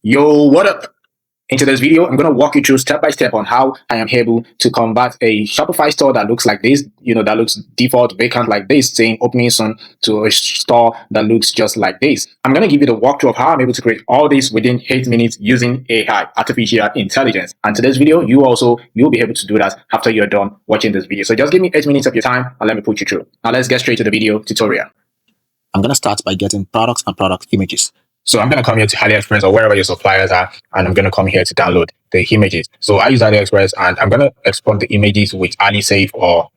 Yo, what up? In today's video, I'm going to walk you through step by step on how I am able to convert a Shopify store that looks like this, that looks default vacant like this, saying opening soon, to a store that looks just like this. I'm going to give you the walkthrough of how I'm able to create all this within 8 minutes using AI, artificial intelligence. And today's video, you'll be able to do that after you're done watching this video. So just give me 8 minutes of your time and let me put you through. Now let's get straight to the video tutorial. I'm going to start by getting products and product images. So I'm going to come here to AliExpress or wherever your suppliers are, and I'm going to come here to download the images. So I use AliExpress, and I'm going to export the images with AliSafe or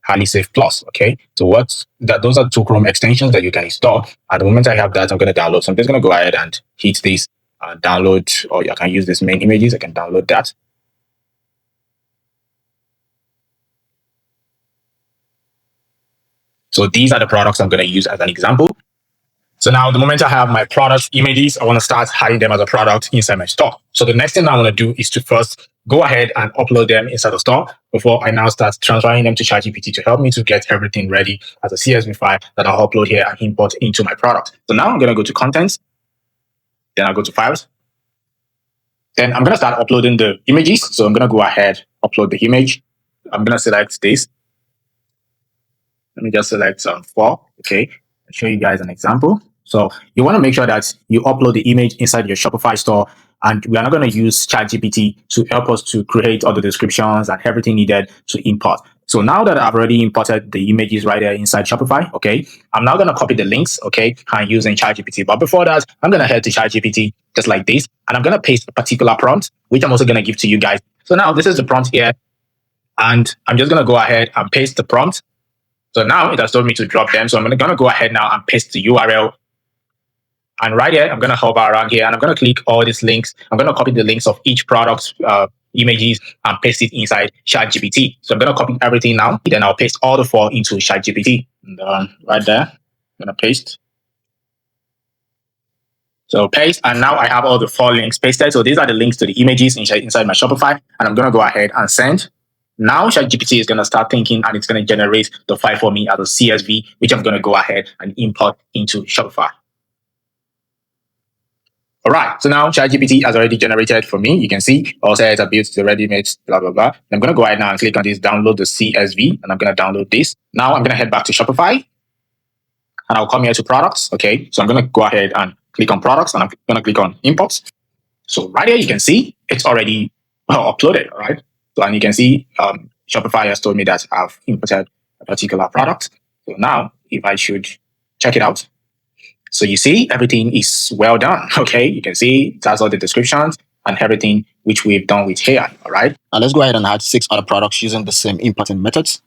AliSafe Plus. Okay. So those are two Chrome extensions that you can install. At the moment I have that, I'm going to download. So I'm just going to go ahead and hit this download, or I can use this main images. I can download that. So these are the products I'm going to use as an example. So now the moment I have my product images, I want to start hiding them as a product inside my store. So the next thing I want to do is to first go ahead and upload them inside the store before I now start transferring them to ChatGPT to help me to get everything ready as a CSV file that I'll upload here and import into my product. So now I'm going to go to contents. Then I'll go to files. Then I'm going to start uploading the images. So I'm going to go ahead, upload the image. I'm going to select this. Let me just select 4. Okay. I'll show you guys an example. So you want to make sure that you upload the image inside your Shopify store, and we are not going to use ChatGPT to help us to create all the descriptions and everything needed to import. So now that I've already imported the images right there inside Shopify, okay, I'm now going to copy the links, okay, and using ChatGPT. But before that, I'm going to head to ChatGPT just like this, and I'm going to paste a particular prompt, which I'm also going to give to you guys. So now this is the prompt here, and I'm just going to go ahead and paste the prompt. So now it has told me to drop them. So I'm going to go ahead now and paste the URL. And right here, I'm going to hover around here and I'm going to click all these links. I'm going to copy the links of each product's images and paste it inside ChatGPT. So I'm going to copy everything now. Then I'll paste all the 4 into ChatGPT. And right there, I'm going to paste. So paste, and now I have all the 4 links pasted. So these are the links to the images inside my Shopify. And I'm going to go ahead and send. Now ChatGPT is going to start thinking, and it's going to generate the file for me as a CSV, which I'm going to go ahead and import into Shopify. All right, so now ChatGPT has already generated for me. You can see also it's built the ready-made, blah, blah, blah. I'm going to go ahead now and click on this, download the CSV, and I'm going to download this. Now I'm going to head back to Shopify, and I'll come here to products. Okay, so I'm going to go ahead and click on products, and I'm going to click on imports. So right here, you can see it's already uploaded, all right? So, and you can see Shopify has told me that I've imported a particular product. So now if I should check it out, so you see, everything is well done. Okay, you can see it has all the descriptions and everything which we've done with AI. All right. Now let's go ahead and add 6 other products using the same importing methods.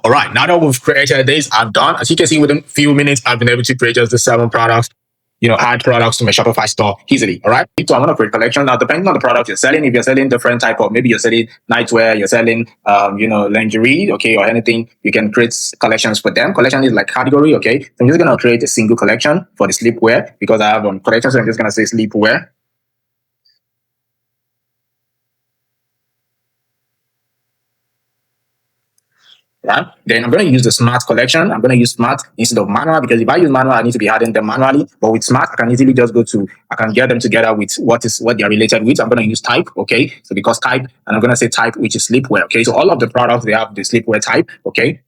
All right, now that we've created this, I'm done. As you can see, within a few minutes, I've been able to create just the 7 products, add products to my Shopify store easily. All right. So I'm going to create collection. Now, depending on the product you're selling, if you're selling different type of, maybe you're selling nightwear, you're selling, lingerie, okay, or anything, you can create collections for them. Collection is like category, okay. So I'm just going to create a single collection for the sleepwear because I have collections. So I'm just going to say sleepwear. Right? Then I'm going to use the smart collection. I'm going to use smart instead of manual, because if I use manual, I need to be adding them manually. But with smart, I can easily just I can get them together with what they're related with. I'm going to use type. Okay. So because type, and I'm going to say type, which is sleepwear. Okay. So all of the products, they have the sleepwear type. Okay.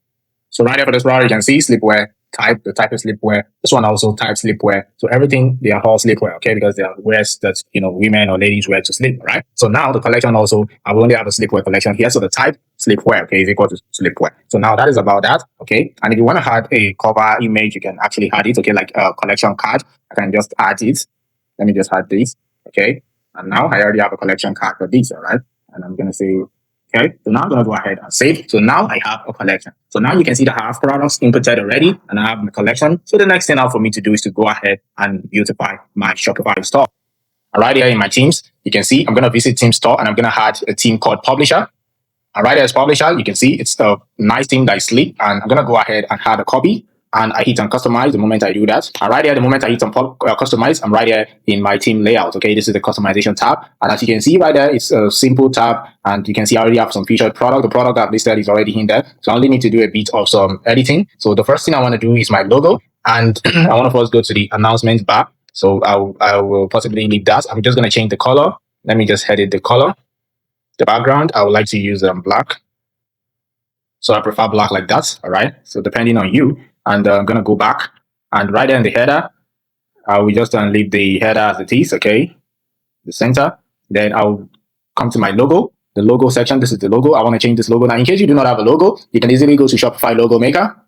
So right here for this product, you can see sleepwear type, the type is sleepwear. This one also type sleepwear. So everything, they are all sleepwear, okay? Because they are wears that, women or ladies wear to sleep, right? So now the collection also, I will only have a sleepwear collection here. So the type sleepwear, okay, is equal to sleepwear. So now that is about that, okay? And if you want to add a cover image, you can actually add it, okay? Like a collection card, I can just add it. Let me just add this, okay? And now I already have a collection card for this, all right? And I'm going to say, okay, so now I'm going to go ahead and save. So now I have a collection. So now you can see that I have products inputted already and I have my collection. So the next thing now for me to do is to go ahead and beautify my Shopify store. All right, here in my themes, you can see I'm going to visit theme store and I'm going to add a theme called publisher. And right here as publisher, you can see it's a nice theme that is sleek. And I'm going to go ahead and add a copy. and I hit on customize. The moment I do that, and right here, the moment I hit on customize, I'm right here in my theme layout. Okay, this is the customization tab, and as you can see right there, it's a simple tab, and you can see I already have some featured product. The product I've listed is already in there, so I only need to do a bit of some editing. So the first thing I want to do is my logo, and I want to first go to the announcement bar. So I will possibly leave that. I'm just going to change the color. Let me just edit the color. The background, I would like to use black. So I prefer black like that. All right. So depending on you, and I'm going to go back, and right there in the header, I will just leave the header as it is. Okay. The center. Then I'll come to my logo, the logo section. This is the logo. I want to change this logo. Now, in case you do not have a logo, you can easily go to Shopify Logo Maker.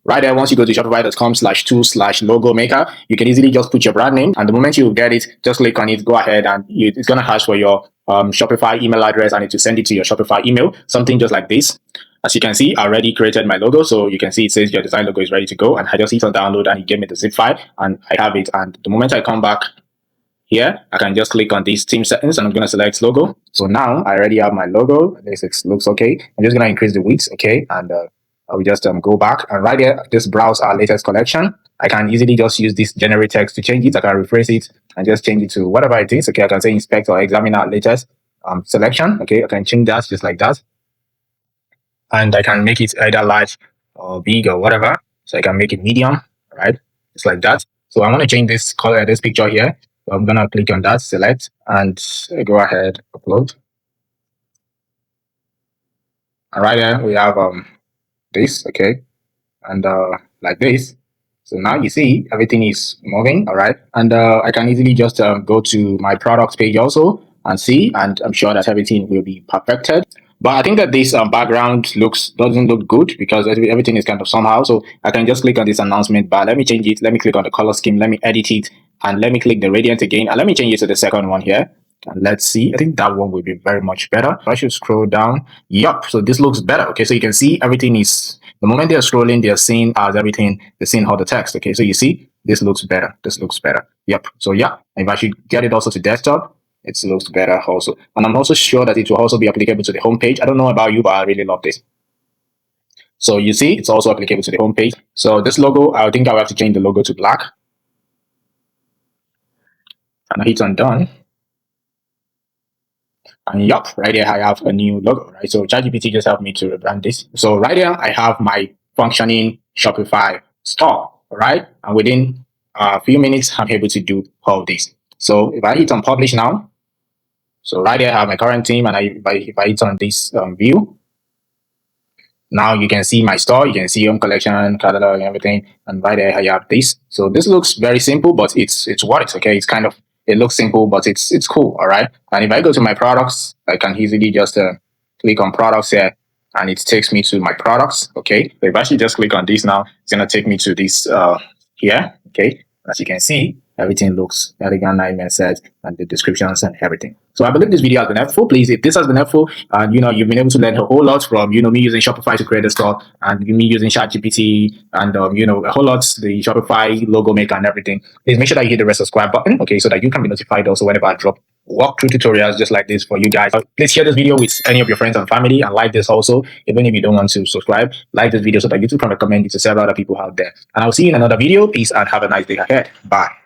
Right there, once you go to shopify.com/tool/logo maker, you can easily just put your brand name. And the moment you get it, just click on it, go ahead, and it's going to ask for your Shopify email address, and it will send it to your Shopify email, something just like this. As you can see, I already created my logo. So you can see it says your design logo is ready to go. And I just hit on download, and it gave me the zip file, and I have it. And the moment I come back here, I can just click on these theme settings, and I'm going to select logo. So now I already have my logo. This looks okay. I'm just going to increase the width, okay, and I will just go back, and right here, just browse our latest collection. I can easily just use this generate text to change it. I can rephrase it and just change it to whatever it is. Okay, I can say inspect or examine our latest selection. Okay, I can change that just like that, and I can make it either large or big or whatever. So I can make it medium, right? Just like that. So I want to change this color, this picture here. So I'm gonna click on that, select, and go ahead, upload. And right here we have this, okay, and like this. So now you see everything is moving, all right, and I can easily just go to my products page also and see, and I'm sure that everything will be perfected. But I think that this background doesn't look good because everything is kind of somehow. So I can just click on this announcement bar. Let me change it. Let me click on the color scheme. Let me edit it, and let me click the radiant again, and let me change it to the second one here. And let's see. I think that one will be very much better. I should scroll down. Yup. So this looks better. Okay. So you can see everything is, the moment they're scrolling, they're seeing as everything, they're seeing all the text. Okay. So you see, this looks better. This looks better. Yep. So yeah, if I should get it also to desktop, it looks better also. And I'm also sure that it will also be applicable to the homepage. I don't know about you, but I really love this. So you see, it's also applicable to the homepage. So this logo, I think I'll have to change the logo to black. And I hit on done. And yup, right here I have a new logo, right? So ChatGPT just helped me to rebrand this. So right here I have my functioning Shopify store, right? And within a few minutes, I'm able to do all this. So if I hit on publish now, so right here I have my current team, and if I hit on this view, now you can see my store, you can see home collection, catalog, and everything. And right there I have this. So this looks very simple, but it's what it's okay. It's kind of, it looks simple, but it's cool. All right. And if I go to my products, I can easily just click on products here, and it takes me to my products. Okay. So if I should just click on this now, it's going to take me to this here. Okay. As you can see, everything looks elegant, nice set, and the descriptions and everything. So I believe this video has been helpful. Please, if this has been helpful, and you've been able to learn a whole lot from me using Shopify to create a store, and me using ChatGPT, and a whole lot the Shopify logo maker and everything. Please make sure that you hit the red subscribe button, okay, so that you can be notified also whenever I drop walkthrough tutorials just like this for you guys. Please share this video with any of your friends and family, and like this also. Even if you don't want to subscribe, like this video so that YouTube can recommend it to several other people out there. And I'll see you in another video. Peace and have a nice day ahead. Bye.